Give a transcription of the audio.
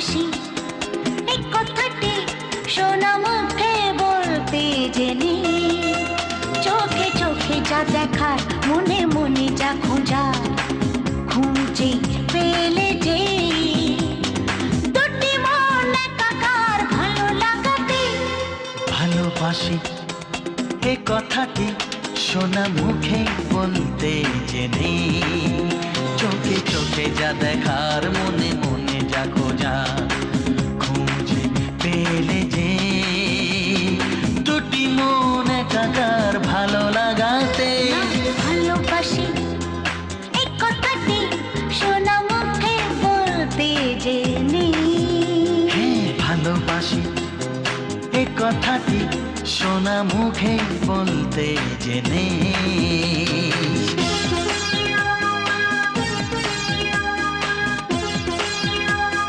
ভালোবাসি এই কথাটি শোনা মুখে বলতে জেনে চোখে চোখে যা দেখার মনে মনে যা খোঁজা খুঁজে পেলে যে দুটি মন একাকার ভালো লাগাতে ভালোবাসি এ কথাটি শোনা মুখে বলতে জেনে চোখে চোখে যা দেখার মনে মনে যা খোঁজা খুঁজে পেলে যে দুটি মন একাকার ভালো লাগাতে ভালোবাসি এই কথাটি শোনা মুখে বলতে জেনে হ্যাঁ ভালোবাসি এ কথাটি শোনা মুখে বলতে জেনে